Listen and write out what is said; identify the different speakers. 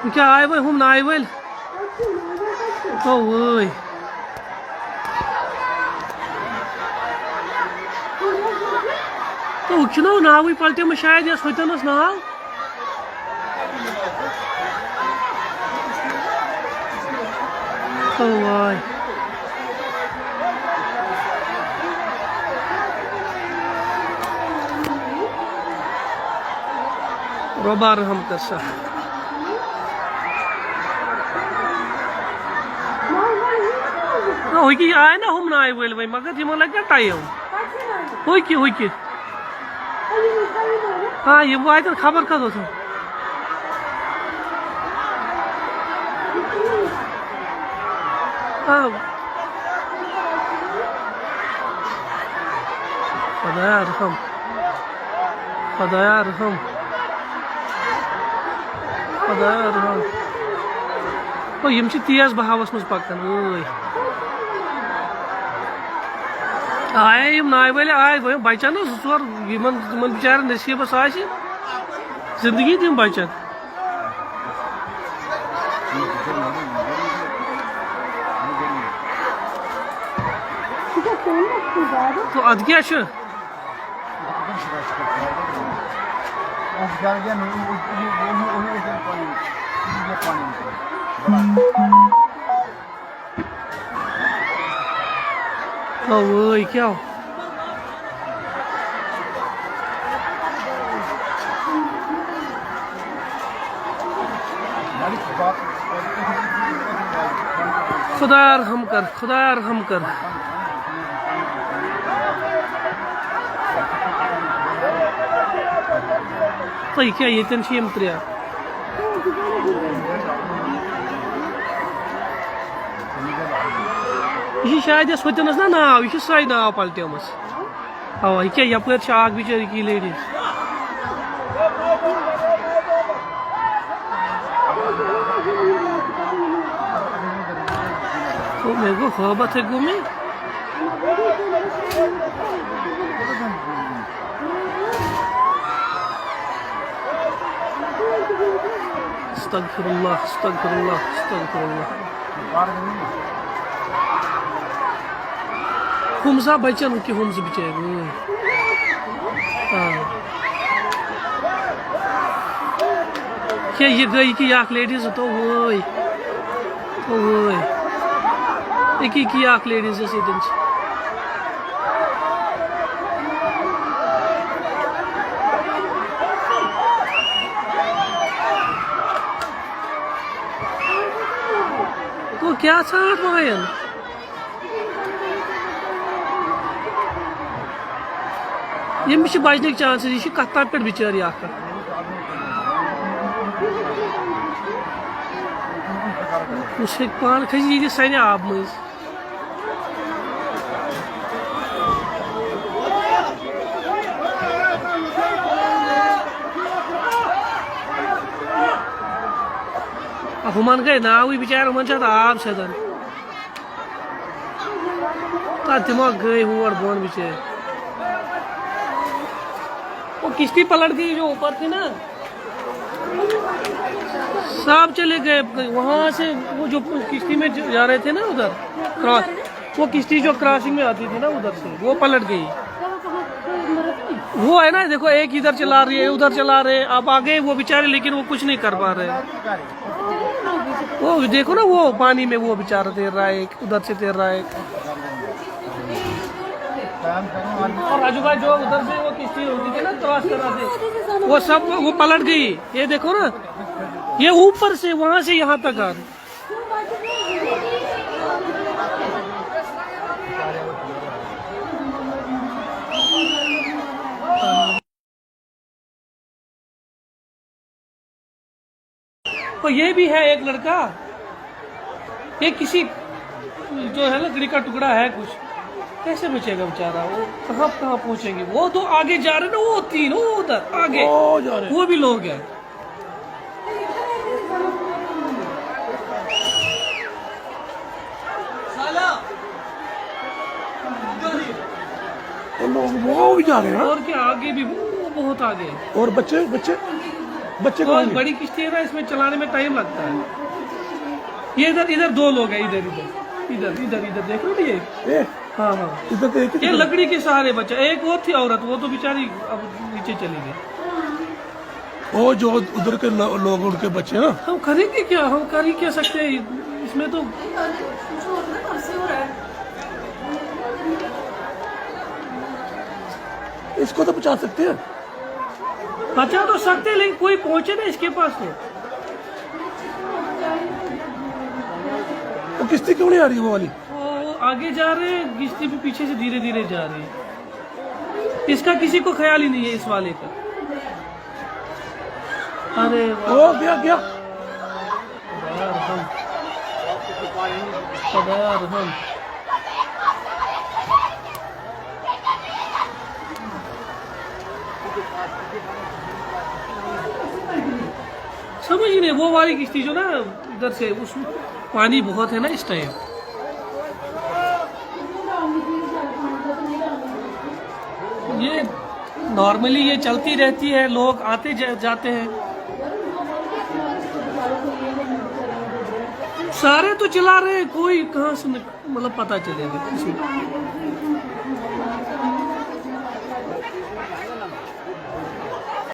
Speaker 1: क्या आए वो हम ना आए वो तो वही तो चुनो नाव पलटे में शायद या सोचनस नाव तो वही रोबार हम कर सा हो कि आए ना हम ना आए वेल भाई मगर ये लगे टाइम हो कि हाँ ये वो आए तो खबर का दो हाँ खुदाया रहम खुदाया रहम खुदाया रहम तो यम तेज बहावस मज पकान आए नाय वाले आए बचान जोर बिचार नसीबस आ जिंदगी तम बचान तो अद क्या वही क्या खुदा रहम कर खुदा रहम कर तो क्या ये त्रिया यह शायद वतनस ना नाव यह सै नाव पलटमस अवा यह क्या यपर बिचारी की लेडीज तो मे गो खबत है गुमे अस्तगफिरुल्लाह अस्तगफिरुल्लाह अस्तगफिरुल्लाह हमजा बचन कि हमज बिचारे क्या ये गई कि लेडीज तो वही एक लेडीज दिन तो क्या छाट मायन यमिस बचन चांसेस यह कत्ता पे बिचारी उस पान खस ये सने आब मज हुमन गए नाव बिचार हुमन आब सदन तम गई हर बोन बिचार वो किश्ती पलट गई जो ऊपर थी ना सब चले गए वहां से वो जो किश्ती में जा रहे थे ना उधर क्रॉस वो किश्ती जो क्रॉसिंग में आती थी ना उधर से वो पलट गई वो है ना देखो एक इधर चला रही है उधर चला रहे अब आगे वो बेचारे लेकिन वो कुछ नहीं कर पा रहे वो देखो ना वो पानी में वो बेचारा तैर रहा है उधर से तैर रहा है और राजू भाई जो उधर से वो किश्ती होती थी ना क्रॉस कर रहे थे वो सब वो पलट गई ये देखो ना ये ऊपर से वहां से यहाँ तक आ रही तो ये भी है एक लड़का ये किसी जो है लकड़ी का टुकड़ा है कुछ कैसे बचेगा बेचारा वो कहाँ पहुंचेंगे वो तो आगे जा रहे ना वो तीन वो उधर आगे जा रहे वो भी लोग हैं
Speaker 2: वो भी जा रहे हैं
Speaker 1: और क्या आगे भी वो बहुत आगे
Speaker 2: और बच्चे बच्चे
Speaker 1: बहुत
Speaker 2: कौन
Speaker 1: बड़ी किश्ती है ना, इसमें चलाने में टाइम लगता है। ये इधर इधर 2 लोग हैं, इधर इधर इधर इधर इधर देख लो ये।
Speaker 2: ए,
Speaker 1: हाँ हाँ,
Speaker 2: इधर तो एक ही
Speaker 1: ये
Speaker 2: तो-
Speaker 1: लकड़ी के सहारे बचा। एक वो थी औरत, वो तो बेचारी अब नीचे चली गई।
Speaker 2: वो जो उधर के लोग उनके बच्चे हैं ना,
Speaker 1: हम करेंगे क्या, हम कर ही क्या सकते हैं इसमें तो।
Speaker 2: इसको तो बचा सकते हैं।
Speaker 1: बचा तो सकते हैं, लेकिन कोई पहुंचे ना इसके पास तो।
Speaker 2: वो किश्ती क्यों नहीं आ रही वो वाली?
Speaker 1: वो आगे जा रहे हैं, किश्ती भी पीछे से धीरे धीरे जा रही है। इसका किसी को ख्याल ही नहीं है इस वाले का। अरे वाह,
Speaker 2: ओ गया गया।
Speaker 1: खुदाया रहम, खुदाया रहम। समझ ही नहीं, वो वाली किश्ती जो ना इधर से, उसमें पानी बहुत है ना इस टाइम। ये नॉर्मली ये चलती रहती है, लोग आते जाते हैं। सारे तो चला रहे हैं, कोई कहाँ से मतलब पता चलेगा किसी को।